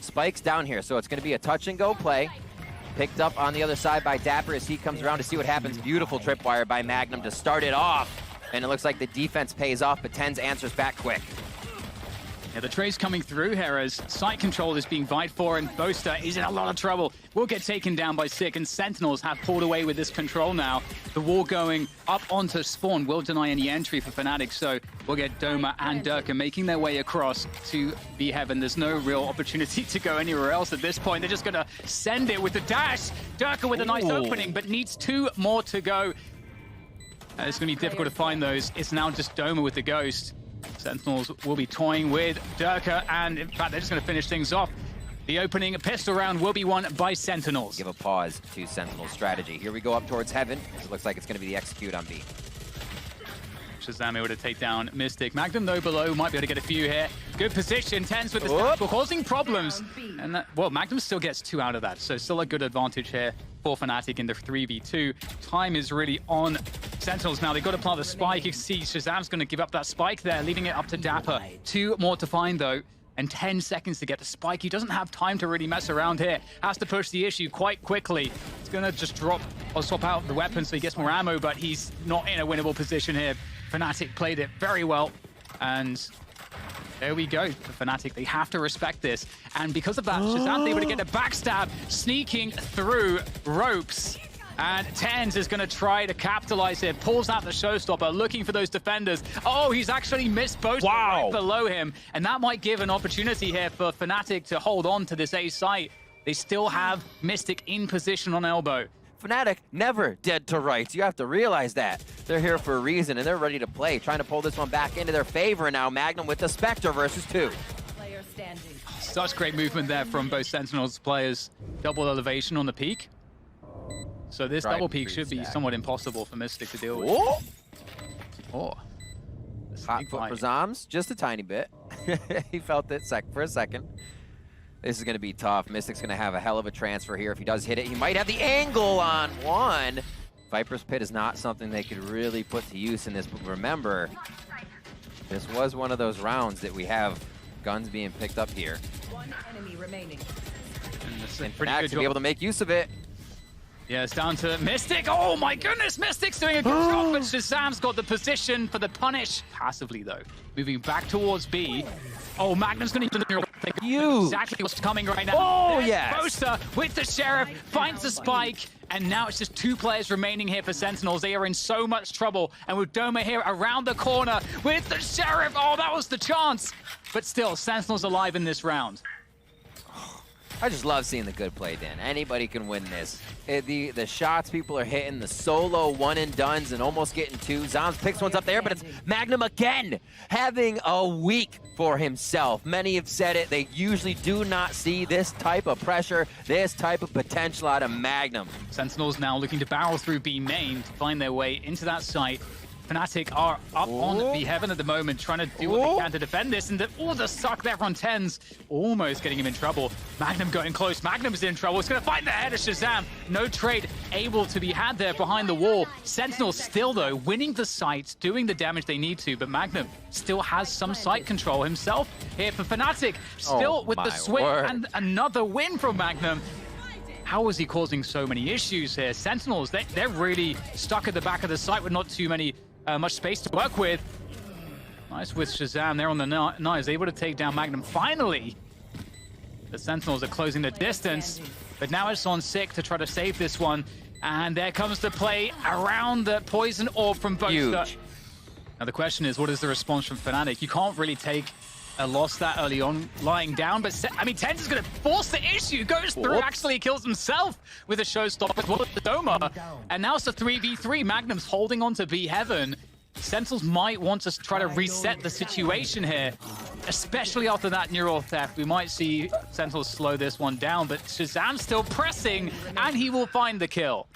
Spike's down here, so it's going to be a touch-and-go play. Picked up on the other side by dapr as he comes around to see what happens. Beautiful tripwire by MAGNUM to start it off. And it looks like the defense pays off, but TenZ answers back quick. Yeah, the trade's coming through here as site control is being vied for, and Boaster is in a lot of trouble. Will get taken down by Sick, and Sentinels have pulled away with this control now. The wall going up onto spawn will deny any entry for Fnatic, so we'll get Doma and Derke making their way across to Heaven. There's no real opportunity to go anywhere else at this point. They're just going to send it with the dash. Derke with a nice opening, but needs 2 more to go. It's going to be difficult to find those. It's now just Doma with the Ghost. Sentinels will be toying with Derke, and in fact, they're just going to finish things off. The opening pistol round will be won by Sentinels. Give a pause to Sentinel's strategy. Here we go up towards Heaven. It looks like it's going to be the execute on B. ShahZaM able to take down Mistic. MAGNUM, though, below, might be able to get a few here. Good position. TenZ with the snap, causing problems. And that, well, MAGNUM still gets 2 out of that, so still a good advantage here for Fnatic in the 3v2. Time is really on Sentinels now. They've got to plant the spike. You can see ShahZaM's going to give up that spike there, leaving it up to dapr. 2 more to find, though, and 10 seconds to get the spike. He doesn't have time to really mess around here. Has to push the issue quite quickly. He's going to just drop or swap out the weapon so he gets more ammo, but he's not in a winnable position here. Fnatic played it very well, and there we go for Fnatic. They have to respect this, and because of that, ShahZaM's able to get a backstab, sneaking through ropes. And TenZ is going to try to capitalize here. Pulls out the showstopper, looking for those defenders. Oh, he's actually missed Boaster right below him. And that might give an opportunity here for Fnatic to hold on to this A site. They still have Mistic in position on elbow. Fnatic never dead to rights. You have to realize that. They're here for a reason, and they're ready to play. Trying to pull this one back into their favor now. MAGNUM with the Spectre versus 2. Player standing. Such great movement there from both Sentinels players. Double elevation on the peak. So this double peak should be somewhat impossible for Mistic to deal with. Oh. Hot foot for zombs, just a tiny bit. He felt it for a second. This is going to be tough. Mistic's going to have a hell of a transfer here. If he does hit it, he might have the angle on one. Viper's Pit is not something they could really put to use in this, but remember, this was one of those rounds that we have guns being picked up here. 1 enemy remaining. And Fnatic to be able to make use of it. Yeah, it's down to Mistic. Oh my goodness, Mistic's doing a good job, but ShahZaM's got the position for the punish. Passively, though. Moving back towards B. Oh, MAGNUM's going to do exactly what's coming right now. Oh, yes. Boaster with the Sheriff, finds the spike, and now it's just 2 players remaining here for Sentinels. They are in so much trouble, and with Doma here around the corner with the Sheriff. Oh, that was the chance. But still, Sentinels alive in this round. I just love seeing the good play, Dan. Anybody can win this. The shots people are hitting, the solo one-and-dones and almost getting 2. zombs picks ones up there, but it's MAGNUM again, having a week for himself. Many have said it. They usually do not see this type of pressure, this type of potential out of MAGNUM. Sentinels now looking to barrel through B main to find their way into that site. Fnatic are up on B Heaven at the moment, trying to do what they can to defend this, and the suck there from TenZ, almost getting him in trouble. MAGNUM going close, MAGNUM's in trouble, it's gonna find the head of ShahZaM. No trade able to be had there behind the wall. Sentinels still, though, winning the site, doing the damage they need to, but MAGNUM still has some site control himself here for Fnatic, still with the swing, and another win from MAGNUM. How is he causing so many issues here? Sentinels, they're really stuck at the back of the site with not too much space to work with. Nice with ShahZaM there on the knives, able to take down MAGNUM finally. The Sentinels are closing the distance, but now it's on Sick to try to save this one. And there comes the play around the poison orb from Boaster. Now the question is, what is the response from Fnatic? You can't really take a loss that early on lying down, but I mean, TenZ is going to force the issue, goes through, actually kills himself with a showstopper as well as the Doma. And now it's a 3v3. MAGNUM's holding on to B Heaven. Sentinels might want to try to reset the situation here, especially after that neural theft. We might see Sentinels slow this one down, but ShahZaM's still pressing, and he will find the kill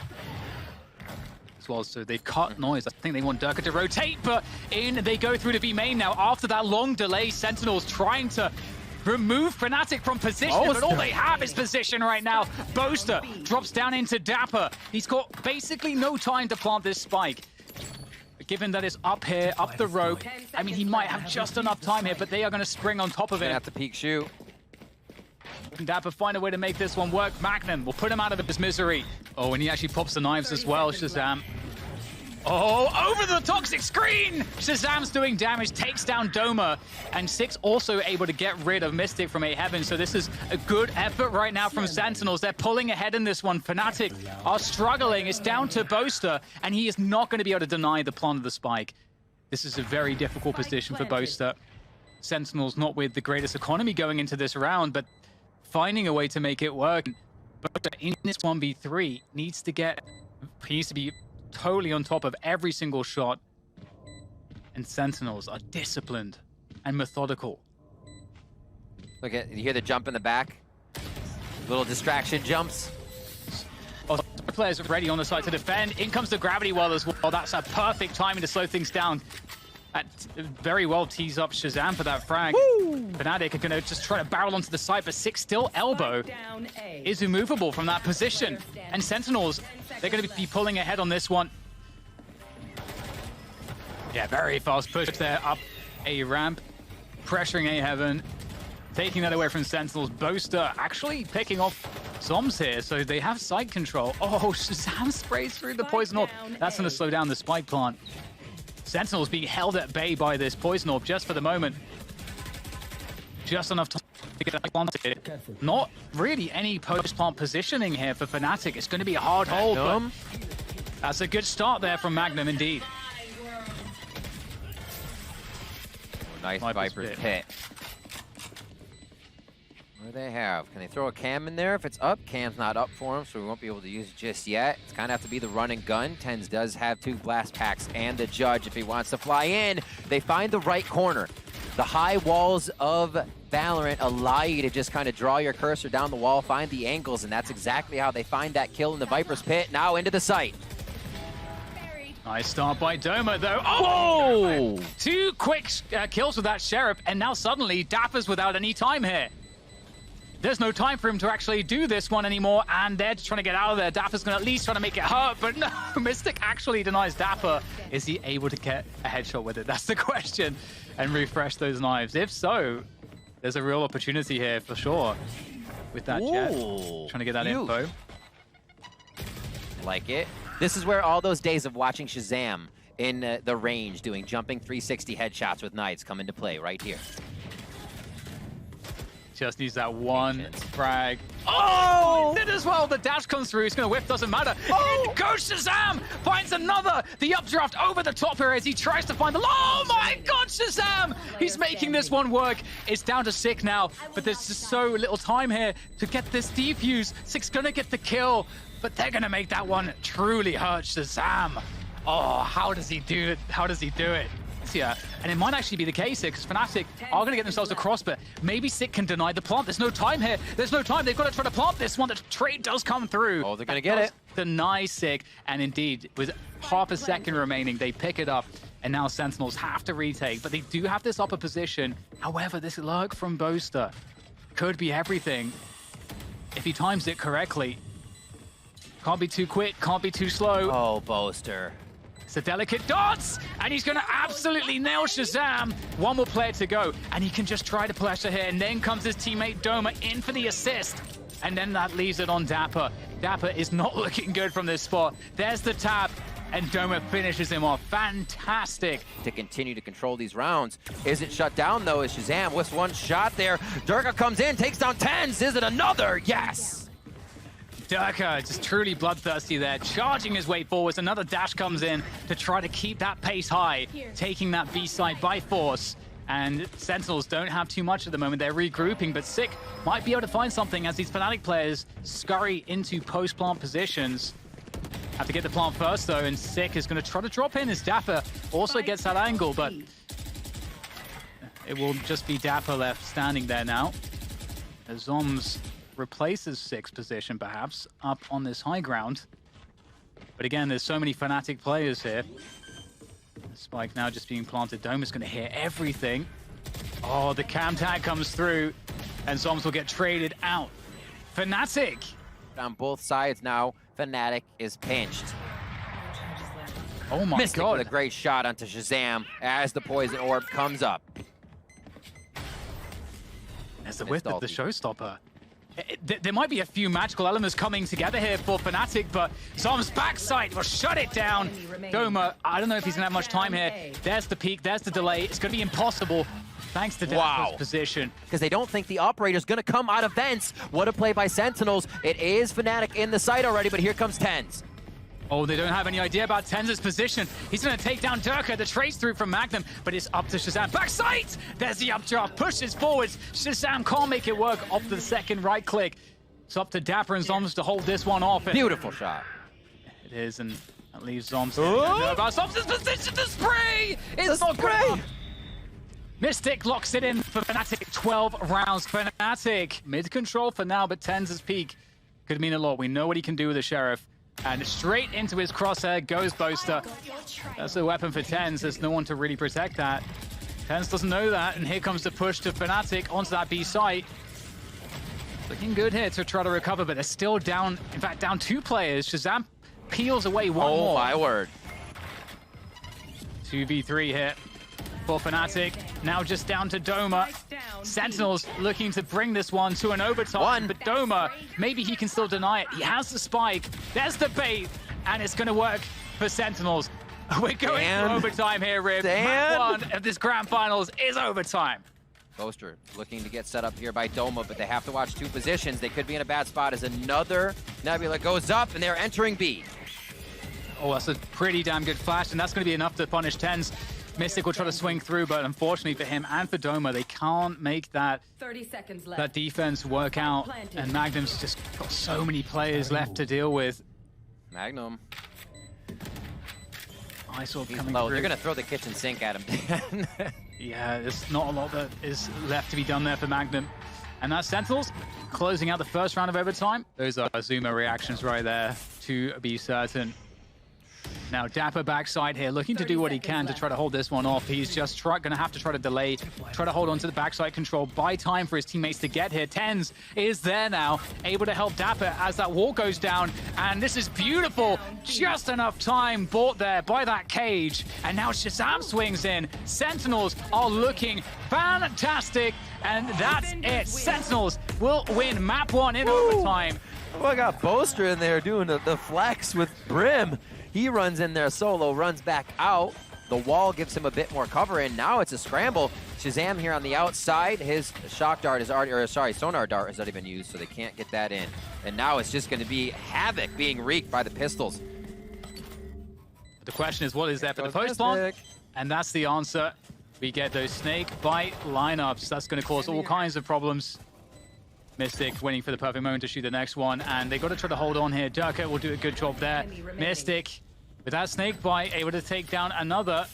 as well. So they've cut noise. I think they want Derke to rotate, but in they go through to B main now. After that long delay, Sentinels trying to remove Fnatic from position, but all they have is position right now. Boaster drops down into dapr. He's got basically no time to plant this spike. But given that it's up here, up the rope, I mean, he might have just enough time here, but they are going to spring on top of it. Gonna have to peek shoot. Can dapr find a way to make this one work? MAGNUM will put him out of his misery. Oh, and he actually pops the knives as well, ShahZaM. Oh, over the toxic screen! ShahZaM's doing damage, takes down Doma, and Six also able to get rid of Mistic from A Heaven. So this is a good effort right now from Sentinels. They're pulling ahead in this one. Fnatic are struggling. It's down to Boaster, and he is not going to be able to deny the plant of the spike. This is a very difficult position for Boaster. Sentinels not with the greatest economy going into this round, but finding a way to make it work. Boaster in this 1v3 needs to be totally on top of every single shot. And Sentinels are disciplined and methodical. Look at, you hear the jump in the back? Little distraction jumps. Oh, players ready on the side to defend. In comes the gravity well as well. That's a perfect timing to slow things down. That very well tees up ShahZaM for that frag. Fnatic are going to just try to barrel onto the side, but Six still elbow is immovable from that position. And Sentinels, they're going to be pulling ahead on this one. Yeah, very fast push there up a ramp, pressuring A Heaven, taking that away from Sentinels. Boaster actually picking off zombs here, so they have side control. Oh, ShahZaM sprays through the poison orb. That's going to slow down the spike plant. Sentinels being held at bay by this poison orb just for the moment. Just enough time to get that planted. Not really any post-plant positioning here for Fnatic. It's going to be a hard hold, but that's a good start there from MAGNUM indeed. Nice Viper's Pit. What do they have? Can they throw a cam in there? If it's up, cam's not up for him, so we won't be able to use it just yet. It's kind of have to be the run and gun. TenZ does have 2 blast packs and the Judge if he wants to fly in. They find the right corner. The high walls of Valorant allow you to just kind of draw your cursor down the wall, find the angles, and that's exactly how they find that kill in the Viper's Pit. Now into the site. Nice start by Doma, though. Oh! 2 quick kills with that Sheriff, and now suddenly dapr's without any time here. There's no time for him to actually do this one anymore, and they're just trying to get out of there. dapr's going to at least try to make it hurt, but no, Mistic actually denies dapr. Is he able to get a headshot with it? That's the question. And refresh those knives. If so, there's a real opportunity here for sure with that Jet. Trying to get that info. Like it. This is where all those days of watching ShahZaM in the range doing jumping 360 headshots with knives come into play right here. Just needs that one frag. Oh! Did as well. The dash comes through. He's going to whiff. Doesn't matter. Oh! In goes ShahZaM. Finds another. The updraft over the top here as he tries to find the... Oh my God, ShahZaM! He's making this one work. It's down to Sick now, but there's just so little time here to get this defuse. Sick's going to get the kill, but they're going to make that one truly hurt ShahZaM. Oh, how does he do it? How does he do it? Yeah, and it might actually be the case here because Fnatic are going to get themselves across, but maybe Sick can deny the plant. There's no time here. There's no time. They've got to try to plant this one. The trade does come through. Oh, they're going to get it. Deny Sick, and indeed, with half a second remaining, they pick it up, and now Sentinels have to retake, but they do have this upper position. However, this lurk from Boaster could be everything if he times it correctly. Can't be too quick, can't be too slow. Oh, Boaster. It's a delicate dots, and he's going to absolutely nail ShahZaM. One more player to go, and he can just try to pressure here, and then comes his teammate Doma in for the assist, and then that leaves it on dapr. dapr is not looking good from this spot. There's the tap, and Doma finishes him off. Fantastic. To continue to control these rounds. Isn't shut down, though, as ShahZaM with one shot there. Derke comes in, takes down TenZ. Is it another? Yes! Derke just truly bloodthirsty there, charging his way forwards. Another dash comes in to try to keep that pace high, taking that B side by force. And Sentinels don't have too much at the moment. They're regrouping, but Sick might be able to find something as these Fnatic players scurry into post-plant positions. Have to get the plant first, though, and Sick is going to try to drop in as dapr also gets that angle, but it will just be dapr left standing there now. The zombs replaces Sick's position, perhaps, up on this high ground. But again, there's so many Fnatic players here. The spike now just being planted. Doma's going to hear everything. Oh, the cam tag comes through, and zombs will get traded out. Fnatic! On both sides now, Fnatic is pinched. Oh my Mistic God. with a great shot onto ShahZaM as the poison orb comes up. There's the whip of the showstopper. There might be a few magical elements coming together here for Fnatic, but zombs backside will shut it down. Doma, I don't know if he's gonna have much time here. There's the peak, there's the delay. It's gonna be impossible thanks to dapr's position. Because they don't think the operator's gonna come out of vents. What a play by Sentinels. It is Fnatic in the site already, but here comes TenZ. Oh, they don't have any idea about TenZ's position. He's going to take down Derke, the trace through from MAGNUM, but it's up to ShahZaM. Backside! There's the updraft, pushes forwards. ShahZaM can't make it work off the second right click. It's up to dapr and zombs to hold this one off. Beautiful shot. It is, and that leaves zombs. Zombs' position, the spray! It's not good enough. Mistic locks it in for Fnatic, 12 rounds. Fnatic, mid-control for now, but TenZ's peak could mean a lot. We know what he can do with the Sheriff. And straight into his crosshair goes Boaster. That's a weapon for TenZ. There's no one to really protect that. TenZ doesn't know that, and here comes the push to Fnatic onto that B site. Looking good here to try to recover, but they're still down, in fact, down 2 players. ShahZaM peels away one more. Oh my word. 2v3 here for Fnatic. Now just down to Doma. Sentinels looking to bring this one to an overtime, but Doma, maybe he can still deny it. He has the spike. There's the bait, and it's going to work for Sentinels. We're going to overtime here, Rib. Map 1 of this grand finals is overtime. Boaster looking to get set up here by Doma, but they have to watch 2 positions. They could be in a bad spot as another Nebula goes up, and they're entering B. Oh, that's a pretty damn good flash, and that's going to be enough to punish TenZ. Mistic will try to swing through, but unfortunately for him and for Doma, they can't make that 30 seconds left. That defense work out. And MAGNUM's just got so many players left to deal with. MAGNUM. I saw He's coming low. through. They're gonna throw the kitchen sink at him. Yeah, there's not a lot that is left to be done there for MAGNUM. And that's Sentinels closing out the first round of overtime. Those are Zuma reactions right there, to be certain. Now dapr backside here, looking to do what he can to try to hold this one off. He's just going to have to try to delay, try to hold on to the backside control, buy time for his teammates to get here. TenZ is there now, able to help dapr as that wall goes down. And this is beautiful. Just enough time bought there by that cage. And now ShahZaM swings in. Sentinels are looking fantastic. And that's it. Sentinels will win map 1 in overtime. Oh, I got Boaster in there doing the flex with Brim. He runs in there solo, runs back out. The wall gives him a bit more cover, and now it's a scramble. ShahZaM here on the outside. His shock dart is already, or sorry, sonar dart has already been used, so they can't get that in. And now it's just going to be havoc being wreaked by the pistols. The question is, what is there for the post plant? And that's the answer. We get those snake bite lineups. That's going to cause all kinds of problems. Mistic waiting for the perfect moment to shoot the next one, and they got to try to hold on here. Derke will do a good job there. Mistic, with that snake bite, able to take down another.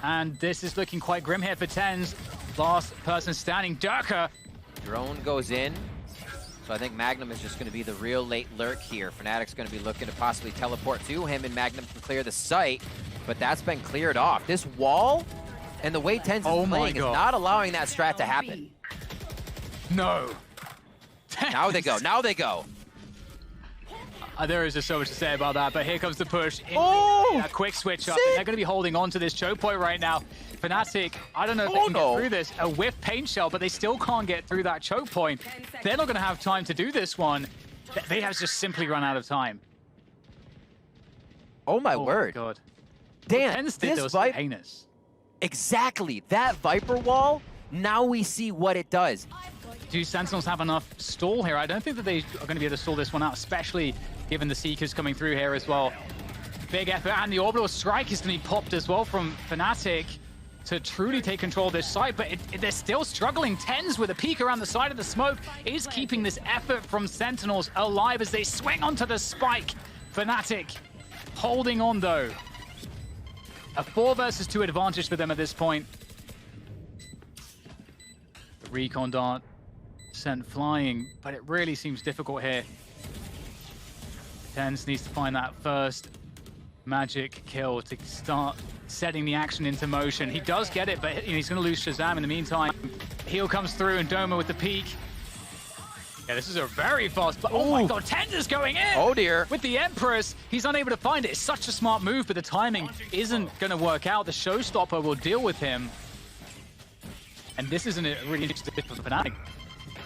And this is looking quite grim here for TenZ. Last person standing, Derke. Drone goes in. So I think MAGNUM is just going to be the real late lurk here. Fnatic's going to be looking to possibly teleport to him, and MAGNUM can clear the site, but that's been cleared off. This wall and the way TenZ is playing is not allowing that strat to happen. No. Now they go. Now they go. There is just so much to say about that, but here comes the push. A quick switch up. They're going to be holding on to this choke point right now. Fnatic, I don't know if they can get through this. A whiff paint shell, but they still can't get through that choke point. They're not going to have time to do this one. They have just simply run out of time. Oh my word. My God. Dan, this Viper. Heinous. Exactly. That Viper wall, now we see what it does. Do Sentinels have enough stall here? I don't think that they are going to be able to stall this one out, especially given the Seekers coming through here as well. Big effort, and the orbital strike is going to be popped as well from Fnatic to truly take control of this site, but they're still struggling. TenZ with a peek around the side of the smoke is keeping this effort from Sentinels alive as they swing onto the spike. Fnatic holding on though. A 4 versus 2 advantage for them at this point. The recon dart sent flying, but it really seems difficult here. TenZ needs to find that first magic kill to start setting the action into motion. He does get it, but he's going to lose ShahZaM in the meantime. Heal comes through, and Doma with the peak. Yeah, this is a very fast... Oh my God, TenZ is going in! Oh dear. With the Empress, he's unable to find it. It's such a smart move, but the timing isn't going to work out. The Showstopper will deal with him. And this isn't a really interesting for Fnatic.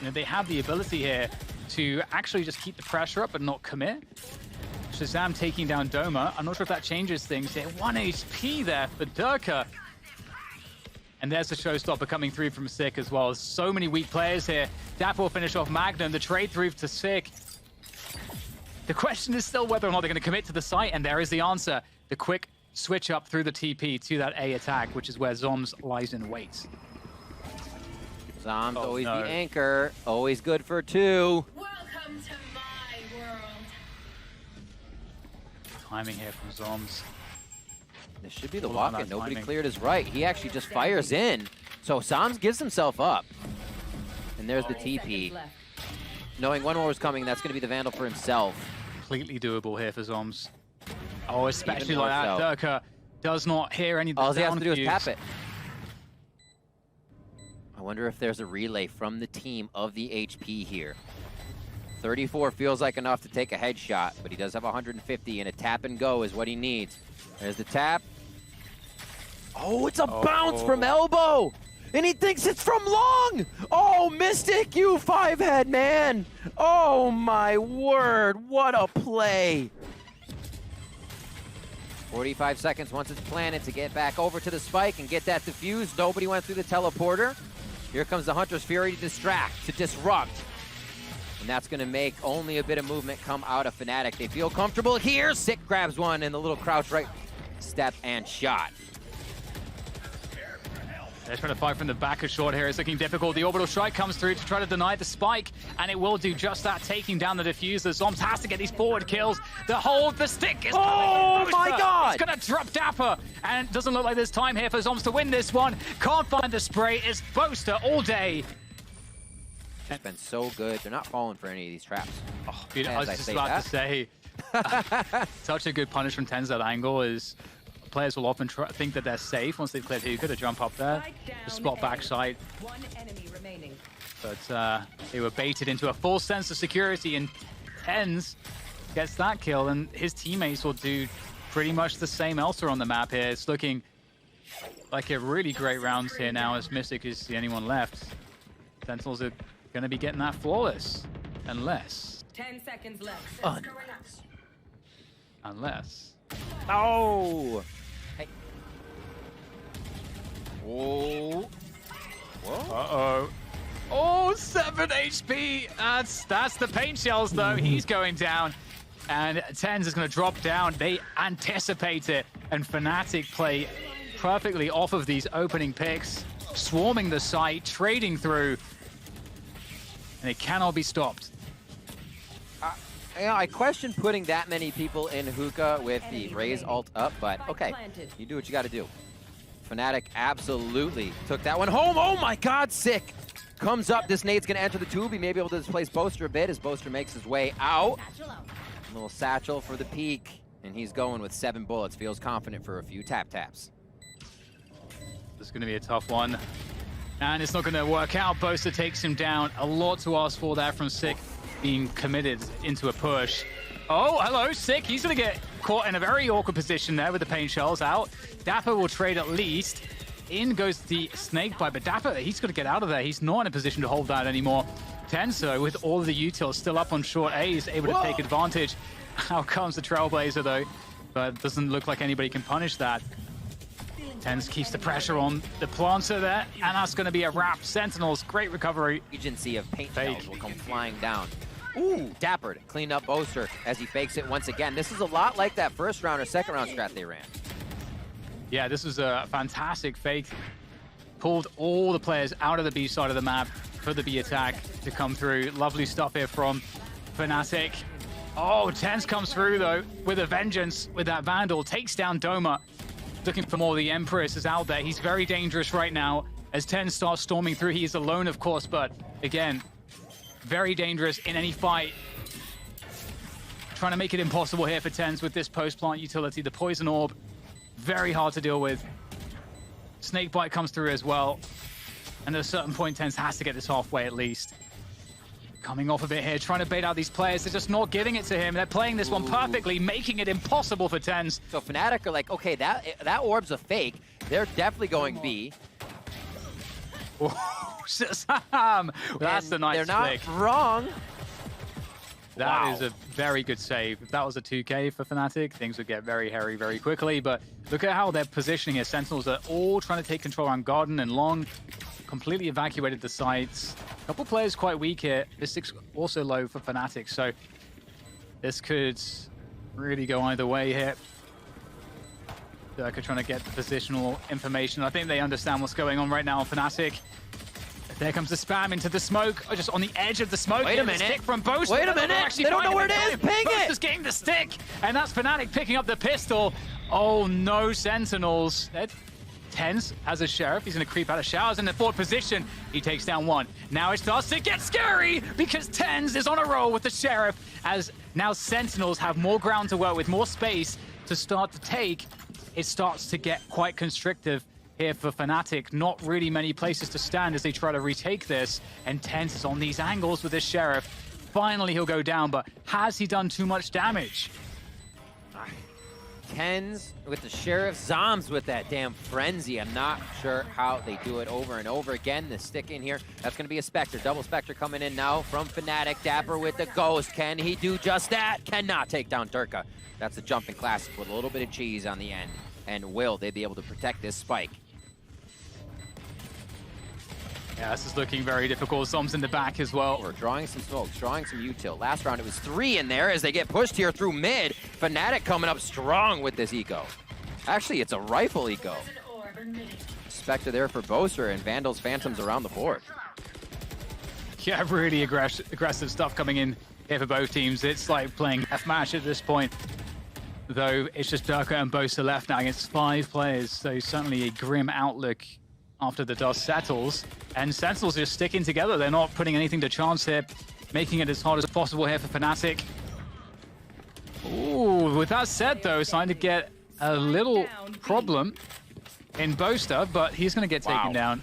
You know, they have the ability here to actually just keep the pressure up and not commit. ShahZaM taking down Doma. I'm not sure if that changes things here. 1 HP there for Derke. And there's the showstopper coming through from Sick as well. So many weak players here. dapr will finish off MAGNUM. The trade through to Sick. The question is still whether or not they're going to commit to the site, and there is the answer. The quick switch up through the TP to that A attack, which is where zombs lies in wait. Zombs always the anchor. Always good for 2. Welcome to my world. Timing here from zombs. This should be the walk-in. Nobody cleared his right. He actually just fires in. So zombs gives himself up. And there's the TP. Knowing one more was coming, that's going to be the Vandal for himself. Completely doable here for zombs. Oh, especially like that. Derke does not hear any of the All he has to do is cues. tap it. I wonder if there's a relay from the team of the HP here. 34 feels like enough to take a headshot, but he does have 150, and a tap and go is what he needs. There's the tap. Oh, it's a bounce from elbow! And he thinks it's from long! Oh, Mistic, you 5-head, man! Oh my word, what a play! 45 seconds once it's planted to get back over to the spike and get that defused. Nobody went through the teleporter. Here comes the Hunter's Fury to distract, to disrupt. And that's gonna make only a bit of movement come out of Fnatic. They feel comfortable here. Sick grabs one in the little crouch right step and shot. They're trying to fight from the back of short here. It's looking difficult. The orbital strike comes through to try to deny the spike, and it will do just that, taking down the diffuser. Zombs has to get these forward kills. The hold, the stick is coming. Oh my god! It's gonna drop dapr, and it doesn't look like there's time here for Zombs to win this one. Can't find the spray. It's Boaster all day. It's been so good. They're not falling for any of these traps. Oh, dude, I was just about to say, such a good punish from TenZ that angle is. Players will often think that they're safe once they've cleared hookah to jump up there, to spot backside. One enemy remaining. But they were baited into a false sense of security, and TenZ gets that kill, and his teammates will do pretty much the same elsewhere on the map here. It's looking like a really great round here now, as Mistic is the only one left. Sentinels are going to be getting that flawless, unless... 10 seconds left. Unless... Oh! Hey. Oh. Whoa. Uh-oh. Oh, 7 HP! That's the paint shells, though. He's going down. And TenZ is going to drop down. They anticipate it. And Fnatic play perfectly off of these opening picks, swarming the site, trading through. And it cannot be stopped. You know, I question putting that many people in hookah with the Raze ult up, but okay, you do what you got to do. Fnatic absolutely took that one home. Oh my god, Sick! Comes up, this nade's going to enter the tube. He may be able to displace Boaster a bit as Boaster makes his way out. A little satchel for the peak, and he's going with 7 bullets. Feels confident for a few tap-taps. This is going to be a tough one. And it's not going to work out. Boaster takes him down. A lot to ask for there from Sick, being committed into a push. Oh, hello, Sick. He's going to get caught in a very awkward position there with the paint shells out. dapr will trade at least. In goes the snake bite, but dapr, he's got to get out of there. He's not in a position to hold that anymore. TenZ, with all of the utils still up on short A, is able to take advantage. Out comes the Trailblazer, though, but it doesn't look like anybody can punish that. TenZ keeps the pressure on the planter there, and that's going to be a wrap. Sentinels, great recovery. Agency of paint shells will come flying down. Ooh, dapr cleaned up Boaster as he fakes it once again. This is a lot like that first round or second round strat they ran. Yeah, this was a fantastic fake. Pulled all the players out of the B side of the map for the B attack to come through. Lovely stuff here from Fnatic. Oh, TenZ comes through, though, with a vengeance with that Vandal. Takes down Doma. Looking for more. The Empress is out there. He's very dangerous right now as TenZ starts storming through. He is alone, of course, but again, very dangerous in any fight. Trying to make it impossible here for TenZ with this post-plant utility. The Poison Orb, very hard to deal with. Snakebite comes through as well. And at a certain point, TenZ has to get this halfway at least. Coming off a bit here, trying to bait out these players. They're just not giving it to him. They're playing this one perfectly, making it impossible for TenZ. So Fnatic are like, okay, that orb's a fake. They're definitely going B. ShahZaM! That's a nice They're not flick. wrong. That is a very good save. If that was a 2K for Fnatic, things would get very hairy very quickly. But look at how they're positioning here. Sentinels are all trying to take control around Garden and Long. Completely evacuated the sites. A couple players quite weak here. Mistic's also low for Fnatic, so this could really go either way here. Derke trying to get the positional information. I think they understand what's going on right now on Fnatic. There comes the spam into the smoke, just on the edge of the smoke. Wait a minute. Stick from Boaster. Wait a minute. They don't know where it is. Ping it. Boaster's getting the stick, and that's Fnatic picking up the pistol. Oh no, Sentinels. TenZ has a Sheriff. He's going to creep out of showers in the forward position. He takes down one. Now it starts to get scary because TenZ is on a roll with the Sheriff, as now Sentinels have more ground to work with, more space to start to take. It starts to get quite constrictive here for Fnatic. Not really many places to stand as they try to retake this, and TenZ is on these angles with his Sheriff. Finally he'll go down, but has he done too much damage? TenZ with the Sheriff, zombs with that damn frenzy. I'm not sure how they do it over and over again. The stick in here, that's gonna be a Spectre. Double Spectre coming in now from Fnatic. dapr with the Ghost. Can he do just that? Cannot take down Derke. That's a jumping classic with a little bit of cheese on the end. And will they be able to protect this spike? Yeah, this is looking very difficult. zombs in the back as well. We're drawing some smokes, drawing some util. Last round it was 3 in there as they get pushed here through mid. Fnatic coming up strong with this eco. Actually, it's a rifle eco. Spectre there for Boaster and Vandals, Phantoms around the board. Yeah, really aggressive stuff coming in here for both teams. It's like playing F-Match at this point. Though it's just Derke and Boaster left now against 5 players. So certainly a grim outlook after the dust settles. And Sentinels just sticking together. They're not putting anything to chance here, making it as hard as possible here for Fnatic. Ooh, with that said though, starting to get a little problem in Boaster, but he's going to get taken down.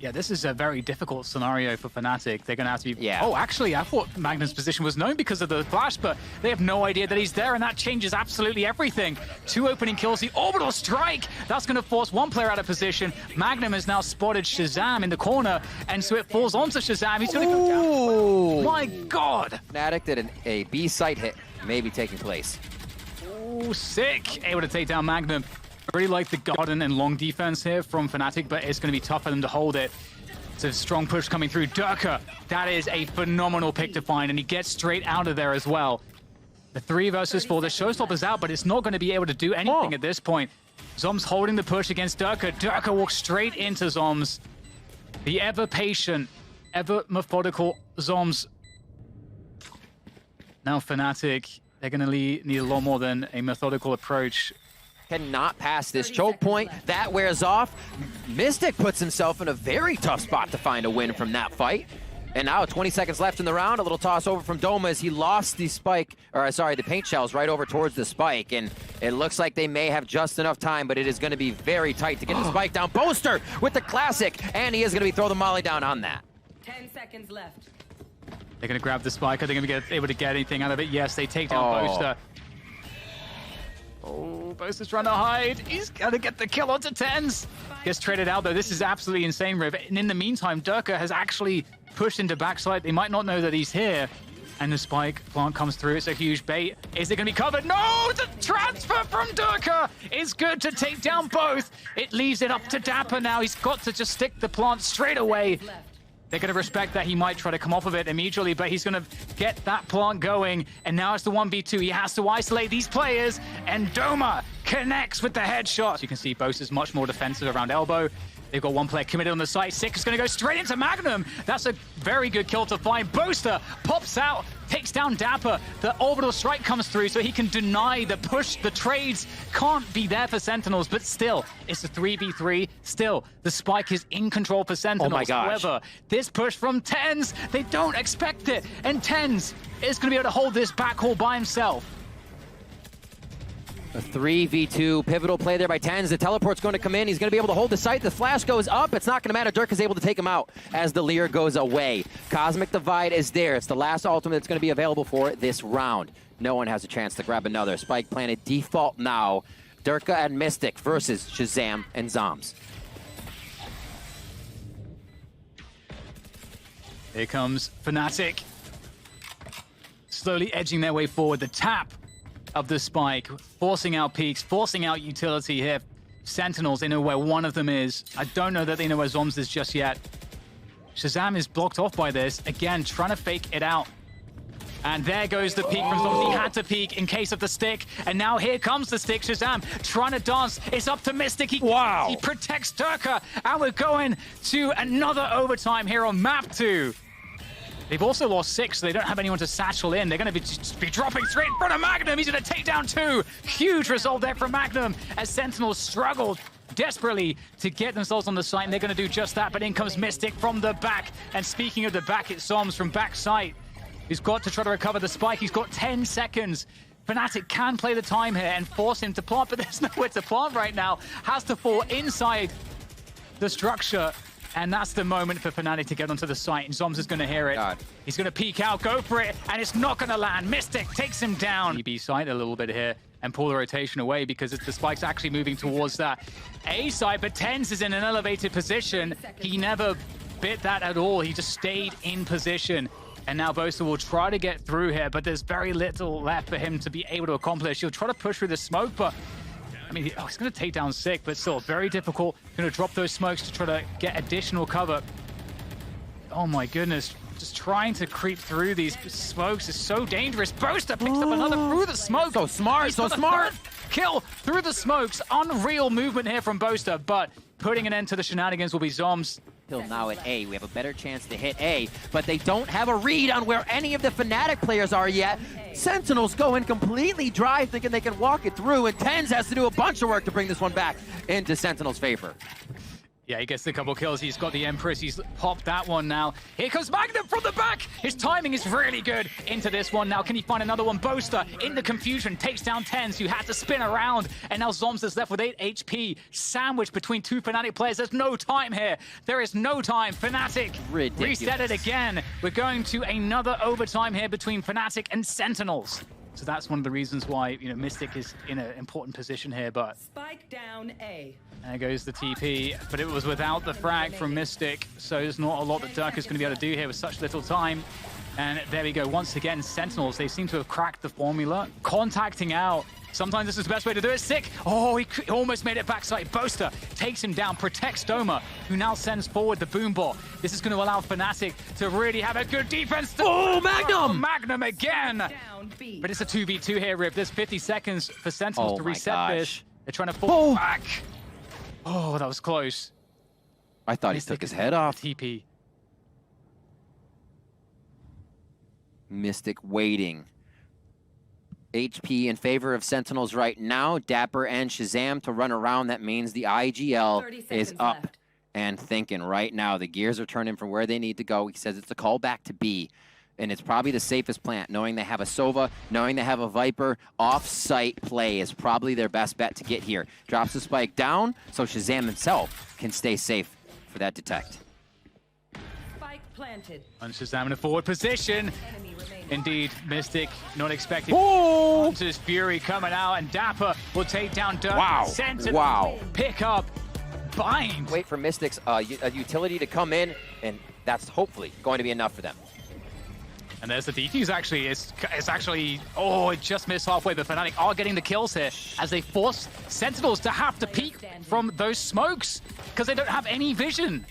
Yeah, this is a very difficult scenario for Fnatic. They're going to have to be... Yeah. Oh, actually, I thought MAGNUM's position was known because of the flash, but they have no idea that he's there, and that changes absolutely everything. 2 opening kills, the orbital strike. That's going to force one player out of position. MAGNUM has now spotted ShahZaM in the corner, and so it falls onto ShahZaM. He's going to go down. My God! Fnatic did a B site hit, maybe taking place. Oh, sick. Able to take down MAGNUM. I really like the Garden and Long defense here from Fnatic, but it's going to be tough for them to hold it. It's a strong push coming through. Derke, that is a phenomenal pick to find, and he gets straight out of there as well. The 3 versus 4, the showstopper's out, but it's not going to be able to do anything at this point. zombs holding the push against Derke. Derke walks straight into zombs. The ever patient, ever methodical zombs. Now Fnatic, they're going to need a lot more than a methodical approach. Cannot pass this choke point. That wears off. Mistic puts himself in a very tough spot to find a win from that fight. And now 20 seconds left in the round. A little toss over from Doma as he lost the spike, or sorry, the paint shells right over towards the spike. And it looks like they may have just enough time, but it is going to be very tight to get the spike down. Boaster with the classic, and he is going to be throw the molly down on that. 10 seconds left. They're going to grab the spike. Are they going to be able to get anything out of it? Yes, they take down Boaster. Oh, Boaster's trying to hide. He's going to get the kill onto TenZ. Gets traded out, though. This is absolutely insane, Riv. And in the meantime, Derke has actually pushed into backside. They might not know that he's here. And the spike plant comes through. It's a huge bait. Is it going to be covered? No! The transfer from Derke is good to take down both. It leaves it up to dapr now. He's got to just stick the plant straight away. They're going to respect that. He might try to come off of it immediately, but he's going to get that plant going. And now it's the 1v2. He has to isolate these players, and Doma connects with the headshot. You can see Boaster's much more defensive around elbow. They've got one player committed on the site. Sick is going to go straight into MAGNUM. That's a very good kill to find. Boaster pops out, takes down dapr. The orbital strike comes through, so he can deny the push. The trades can't be there for Sentinels, but still, it's a 3v3. Still, the spike is in control for Sentinels. Oh my gosh. However, this push from TenZ, they don't expect it. And TenZ is going to be able to hold this backhaul by himself. A 3v2 pivotal play there by TenZ. The teleport's going to come in. He's going to be able to hold the site. The flash goes up. It's not going to matter. Derke is able to take him out as the Leer goes away. Cosmic Divide is there. It's the last ultimate that's going to be available for this round. No one has a chance to grab another. Spike planted default now. Derke and Mistic versus ShahZaM and zombs. Here comes Fnatic. Slowly edging their way forward. The tap of the spike, forcing out peaks, forcing out utility here. Sentinels, they know where one of them is. I don't know that they know where zombs is just yet. ShahZaM is blocked off by this. Again, trying to fake it out. And there goes the peek from zombs. He had to peek in case of the stick. And now here comes the stick. ShahZaM trying to dance. It's up to Mistic. He protects Derke. And we're going to another overtime here on map 2. They've also lost 6, so they don't have anyone to satchel in. They're going to be dropping straight in front of MAGNUM. He's going to take down 2. Huge result there from MAGNUM as Sentinels struggled desperately to get themselves on the site, and they're going to do just that. But in comes Mistic from the back. And speaking of the back, it's zombs from backside. He's got to try to recover the spike. He's got 10 seconds. Fnatic can play the time here and force him to plant, but there's nowhere to plant right now. Has to fall inside the structure. And that's the moment for Fnatic to get onto the site, and zombs is going to hear it. He's going to peek out, go for it, and it's not going to land. Mistic takes him down. B side a little bit here and pull the rotation away because the spike's actually moving towards that A side, but TenZ is in an elevated position. He never bit that at all. He just stayed in position. And now Boaster will try to get through here, but there's very little left for him to be able to accomplish. He'll try to push through the smoke, but I mean, he's going to take down Sick, but still very difficult. Going to drop those smokes to try to get additional cover. Oh my goodness. Just trying to creep through these smokes is so dangerous. Boaster picks up another through the smoke. So smart, so smart. Kill through the smokes. Unreal movement here from Boaster, but putting an end to the shenanigans will be zombs. Still now at A, we have a better chance to hit A, but they don't have a read on where any of the Fnatic players are yet. Sentinels go in completely dry, thinking they can walk it through, and TenZ has to do a bunch of work to bring this one back into Sentinels' favor. Yeah, he gets a couple kills. He's got the Empress. He's popped that one now. Here comes MAGNUM from the back. His timing is really good into this one now. Can he find another one? Boaster in the confusion takes down TenZ, who had to spin around. And now zombs is left with 8 HP. Sandwiched between 2 Fnatic players. There's no time here. There is no time. Fnatic reset it again. We're going to another overtime here between Fnatic and Sentinels. So that's one of the reasons why, you know, Mistic is in an important position here, but Spike down A. There goes the TP, but it was without the frag from Mistic, so there's not a lot that Derke is going to be able to do here with such little time. And there we go. Once again, Sentinels, they seem to have cracked the formula. Contacting out. Sometimes this is the best way to do it. Sick. Oh, he almost made it backside. Boaster takes him down, protects Doma, who now sends forward the boombot. This is going to allow Fnatic to really have a good defense. Oh, MAGNUM! MAGNUM again! But it's a 2v2 here, Rip. There's 50 seconds for Sentinels to reset this. They're trying to fall back. Oh, that was close. I thought he took his head off. TP. Mistic waiting. HP in favor of Sentinels right now. dapr and ShahZaM to run around. That means the IGL is up and thinking right now. The gears are turning from where they need to go. He says it's a call back to B. And it's probably the safest plant, knowing they have a Sova, knowing they have a Viper. Off-site play is probably their best bet to get here. Drops the spike down, so ShahZaM himself can stay safe for that detect. Spike planted. And ShahZaM in a forward position. Indeed, Mistic not expecting. Oh! His Fury coming out, and dapr will take down Derke. Wow. Sentinel pick up, bind. Wait for Mistic's utility to come in, and that's hopefully going to be enough for them. And there's the defuse actually. It's actually, oh, it just missed halfway, but Fnatic are getting the kills here as they force Sentinels to have to peek from those smokes because they don't have any vision.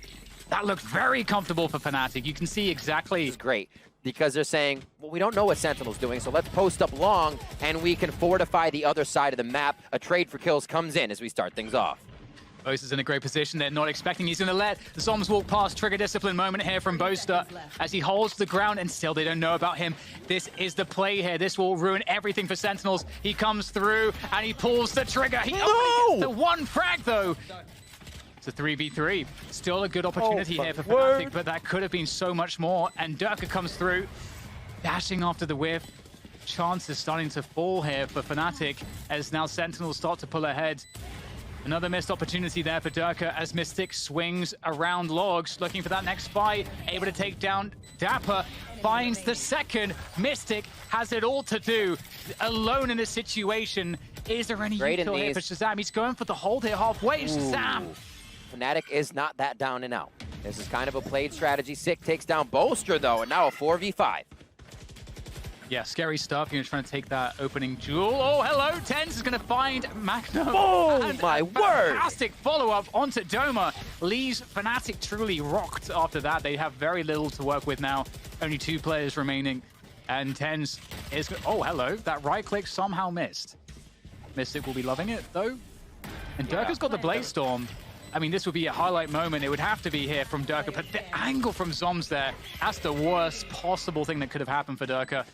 That looked very comfortable for Fnatic. You can see exactly. This is great because they're saying, well, we don't know what Sentinel's doing, so let's post up long and we can fortify the other side of the map. A trade for kills comes in as we start things off. Boaster's in a great position. They're not expecting he's going to let the zombs walk past. Trigger discipline moment here from Boaster as he holds the ground, and still they don't know about him. This is the play here. This will ruin everything for Sentinels. He comes through and he pulls the trigger. He only gets the one frag though. It's a 3v3. Still a good opportunity here for Fnatic, but that could have been so much more. And Derke comes through, dashing after the whiff. Chances starting to fall here for Fnatic as now Sentinels start to pull ahead. Another missed opportunity there for Derke as Mistic swings around logs, looking for that next fight, able to take down dapr, finds the second. Mistic has it all to do, alone in this situation. Is there any util here for ShahZaM? He's going for the hold here halfway. ShahZaM. Fnatic is not that down and out. This is kind of a played strategy. Sick takes down Boaster, though, and now a 4v5. Yeah, scary stuff. You're trying to take that opening duel. Oh, hello. TenZ is going to find MAGNUM. Oh, my word. Fantastic follow-up onto Doma. Leaves Fnatic truly rocked after that. They have very little to work with now. Only 2 players remaining. And TenZ is... Oh, hello. That right click somehow missed. Mistic will be loving it, though. And Derke's got the Blaze Storm. I mean, this would be a highlight moment. It would have to be here from Derke, but the angle from zombs there, that's the worst possible thing that could have happened for Derke.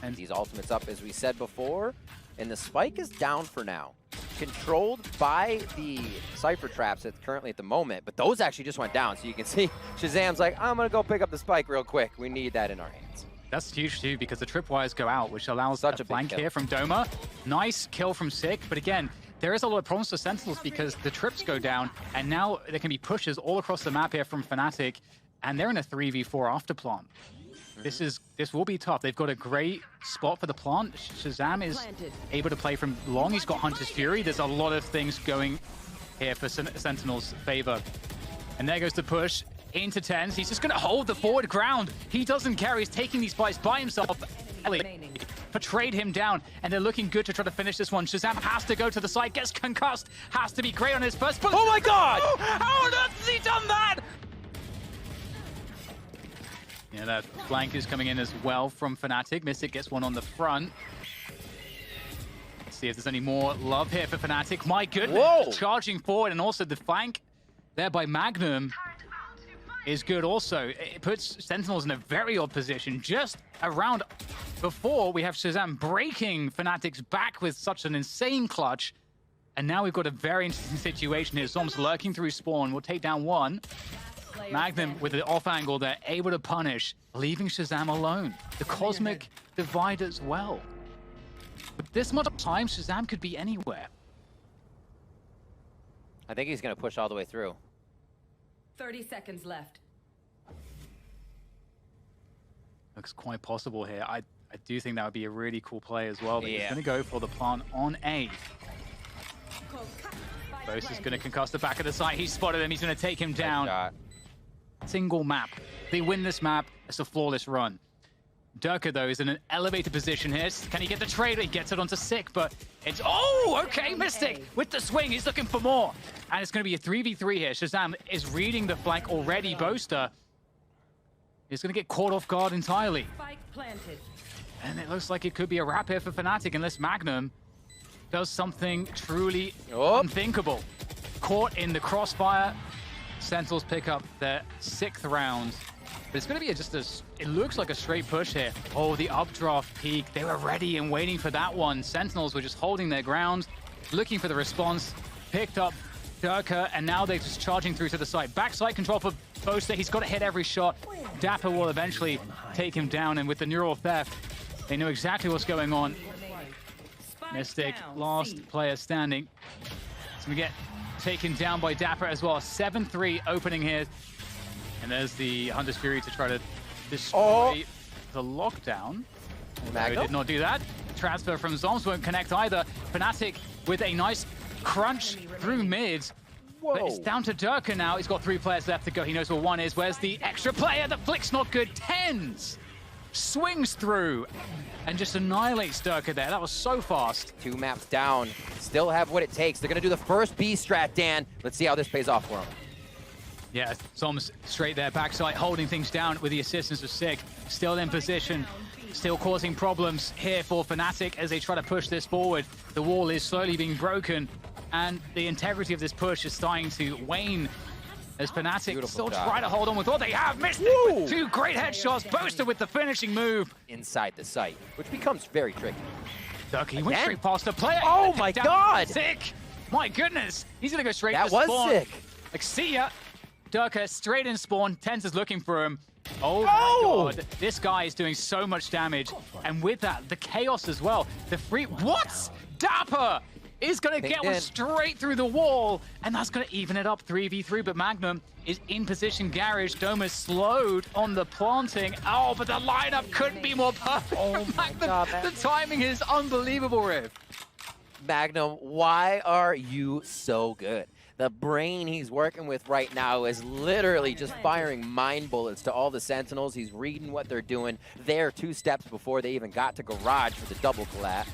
And these ultimates up, as we said before, and the spike is down for now. Controlled by the Cypher traps currently at the moment, but those actually just went down, so you can see ShahZaM's like, I'm gonna go pick up the spike real quick. We need that in our hands. That's huge too, because the tripwires go out, which allows Such a flank here from Doma. Nice kill from Sick, but again, there is a lot of problems for Sentinels because the trips go down, and now there can be pushes all across the map here from Fnatic, and they're in a 3v4 after plant. This will be tough. They've got a great spot for the plant. ShahZaM is able to play from long. He's got Hunter's Fury. There's a lot of things going here for Sentinels' favor. And there goes the push into TenZ. He's just going to hold the forward ground. He doesn't care. He's taking these fights by himself. Portrayed him down, and they're looking good to try to finish this one. ShahZaM has to go to the side, gets concussed, has to be great on his first bullet. Oh my god! Oh, how on earth has he done that? Yeah, that flank is coming in as well from Fnatic. Mistic gets one on the front. Let's see if there's any more love here for Fnatic. My goodness, whoa, charging forward, and also the flank there by MAGNUM is good also. It puts Sentinels in a very odd position. Just around before, we have ShahZaM breaking Fnatic's back with such an insane clutch. And now we've got a very interesting situation here. Zombs lurking through spawn. We'll take down one. MAGNUM with the off angle, they're able to punish, leaving ShahZaM alone. The Cosmic Divide as well. With this much time, ShahZaM could be anywhere. I think he's going to push all the way through. 30 seconds left. Looks quite possible here. I do think that would be a really cool play as well. But he's going to go for the plant on A. Boaster's going to concuss the back of the site. He's spotted him. He's going to take him down. Single map. They win this map. It's a flawless run. Derke, though, is in an elevated position here. Can he get the trade? He gets it onto Sick, but it's... Oh, okay, Mistic with the swing. He's looking for more. And it's going to be a 3v3 here. ShahZaM is reading the flank already. Boaster is going to get caught off guard entirely. Spike planted. And it looks like it could be a wrap here for Fnatic unless MAGNUM does something truly unthinkable. Caught in the crossfire. Sentinels pick up their 6th round. But it's going to be it looks like a straight push here. Oh, the updraft peak. They were ready and waiting for that one. Sentinels were just holding their ground, looking for the response. Picked up Derke, and now they're just charging through to the side. Backside control for Boaster. He's got to hit every shot. dapr will eventually take him down, and with the neural theft, they know exactly what's going on. Mistic, last player standing. It's going to get taken down by dapr as well. 7-3 opening here. And there's the Hunter's Fury to try to destroy the lockdown. Although he did not do that. Transfer from zombs won't connect either. Fnatic with a nice crunch through mid. But it's down to Derke now. He's got 3 players left to go. He knows where one is. Where's the extra player? The flick's not good. TenZ swings through and just annihilates Derke there. That was so fast. 2 maps down. Still have what it takes. They're going to do the first B strat, Dan. Let's see how this pays off for them. Yeah, Zombs straight there, backside, holding things down with the assistance of Sick. Still in position, still causing problems here for Fnatic as they try to push this forward. The wall is slowly being broken, and the integrity of this push is starting to wane as Fnatic still try to hold on with what they have. Mistic with 2 great headshots. Boaster with the finishing move. Inside the site, which becomes very tricky. Derke went straight past the player. Oh my god! Sick! My goodness! He's gonna go straight to spawn. That was sick. Like, see ya! Derke straight in spawn. TenZ is looking for him. Oh my god. This guy is doing so much damage. And with that, the chaos as well. The free... What? dapr is going to get one straight through the wall. And that's going to even it up 3v3. But MAGNUM is in position. Garage. Doma slowed on the planting. Oh, but the lineup couldn't be more perfect. Oh my god. The timing is unbelievable, Riv. MAGNUM, why are you so good? The brain he's working with right now is literally just firing mind bullets to all the Sentinels. He's reading what they're doing. They're 2 steps before they even got to garage for the double collab.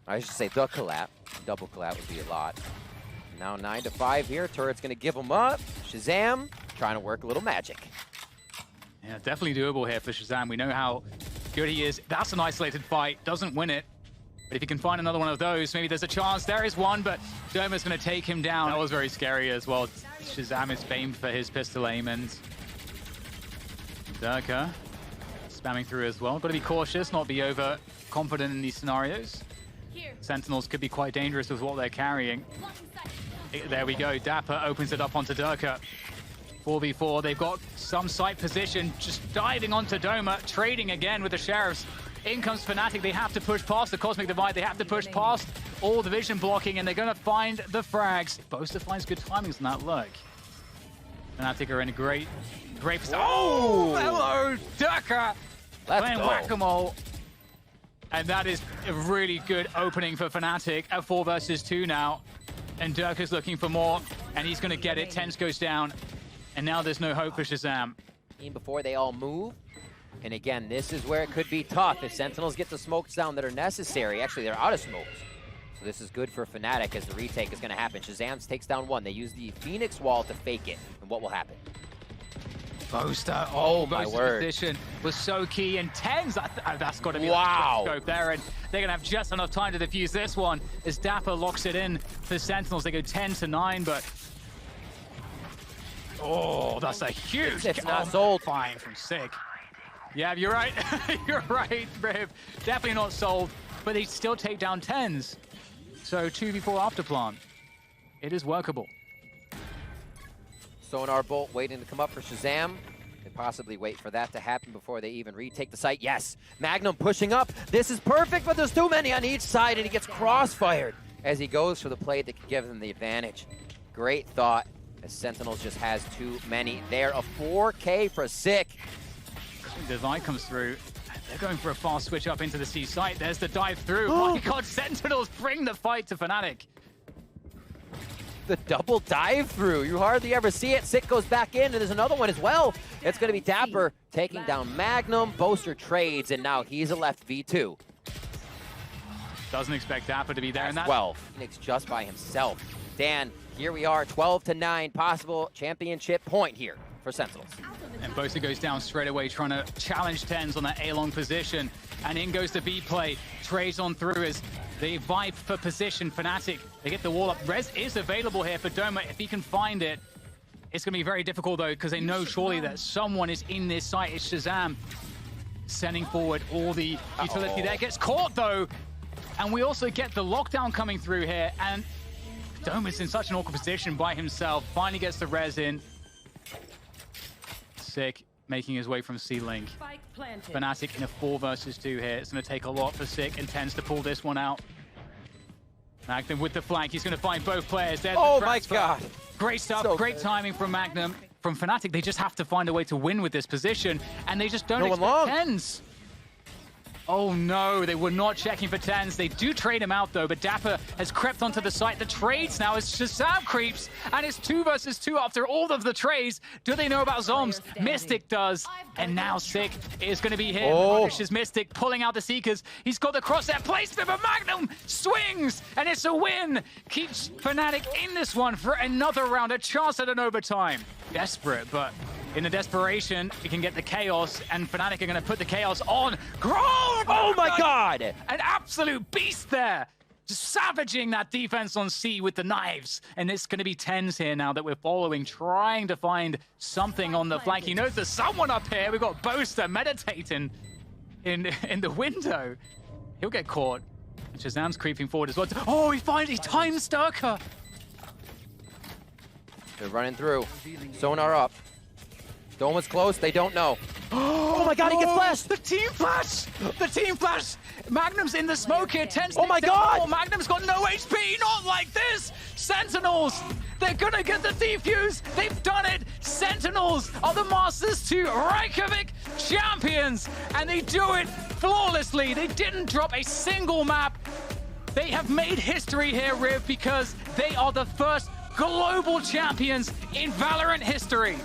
I should say the collab. Double collab would be a lot. Now 9-5 here. Turret's going to give him up. ShahZaM trying to work a little magic. Yeah, definitely doable here for ShahZaM. We know how good he is. That's an isolated fight. Doesn't win it. But if he can find another one of those, maybe there's a chance. There is one, but Doma's going to take him down. That was very scary as well. ShahZaM is famed for his pistol aim, and Derke spamming through as well. Got to be cautious, not be overconfident in these scenarios. Sentinels could be quite dangerous with what they're carrying. There we go. dapr opens it up onto Derke. 4v4. They've got some sight position, just diving onto Doma, trading again with the Sheriffs. In comes Fnatic. They have to push past the Cosmic Divide. They have to push past all the vision blocking, and they're going to find the frags. Boaster finds good timings on that look. Fnatic are in a great position. Oh, hello, Derke. Playing whack-a-mole. And that is a really good opening for Fnatic at 4 versus 2 now. And Derke's looking for more, and he's going to get it. TenZ goes down, and now there's no hope for ShahZaM. Before they all move. And again, this is where it could be tough if Sentinels get the smokes down that are necessary. Actually, they're out of smokes. So this is good for Fnatic as the retake is going to happen. ShahZaM takes down 1. They use the Phoenix wall to fake it. And what will happen? Boaster, my word. Position was so key, and TenZ, that's got to be wow. The scope there, and they're going to have just enough time to defuse this one as dapr locks it in for Sentinels. They go 10-9, but oh, that's a huge. It's not sold. Fine from Sick. Yeah, you're right. You're right, Riv. Definitely not sold, but they still take down TenZ. So 2v4 after plant. It is workable. Sonar bolt waiting to come up for ShahZaM. They possibly wait for that to happen before they even retake the site. Yes, MAGNUM pushing up. This is perfect, but there's too many on each side, and he gets crossfired as he goes for the play that can give them the advantage. Great thought, as Sentinels just has too many there. A 4K for Sick. Divide comes through. They're going for a fast switch up into the C site. There's the dive through. My God, Sentinels bring the fight to Fnatic. The double dive through. You hardly ever see it. Sick goes back in, and there's another one as well. It's going to be dapr taking down MAGNUM. Boaster trades, and now he's a left V2. Doesn't expect dapr to be there. And that's 12. Phoenix just by himself. Dan, here we are, 12-9. Possible championship point here for Sentinels. And Boaster goes down straight away, trying to challenge TenZ on that A-long position. And in goes the B play. Trades on through as they vibe for position. Fnatic, they get the wall up. Res is available here for Doma if he can find it. It's going to be very difficult, though, because they know surely that someone is in this site. It's ShahZaM sending forward all the utility there. Gets caught, though. And we also get the lockdown coming through here. And Doma's in such an awkward position by himself. Finally gets the res in. Sick making his way from C-Link. Fnatic in a 4 versus 2 here. It's going to take a lot for Sick and TenZ to pull this one out. MAGNUM with the flank. He's going to find both players. There's oh my God. Great stuff. So great timing from MAGNUM. From Fnatic, they just have to find a way to win with this position, and they just don't expect TenZ. Oh no, they were not checking for TenZ. They do trade him out though, but dapr has crept onto the site. The trades now as ShahZaM creeps, and it's 2 versus 2 after all of the trades. Do they know about zombs? Mistic does, and now Sick is going to be him. Punishes Mistic, pulling out the Seekers. He's got the crosshair placement, but MAGNUM swings, and it's a win. Keeps Fnatic in this one for another round, a chance at an overtime. Desperate, but in the desperation, we can get the chaos, and Fnatic are going to put the chaos on Grove! Oh my God! An absolute beast there! Just savaging that defense on C with the knives. And it's going to be TenZ here now that we're following, trying to find something on the flank. He knows there's someone up here. We've got Boaster meditating in the window. He'll get caught. And ShahZaM's creeping forward as well. Oh, he times Derke! They're running through. Sonar up. Doma's close, they don't know. Oh my God, he gets flashed! The team flash! The team flash! MAGNUM's in the smoke here, TenZ. Oh my God! MAGNUM's got no HP, not like this! Sentinels, they're gonna get the defuse! They've done it! Sentinels are the masters to Reykjavík champions! And they do it flawlessly! They didn't drop a single map! They have made history here, Riv, because they are the first global champions in Valorant history.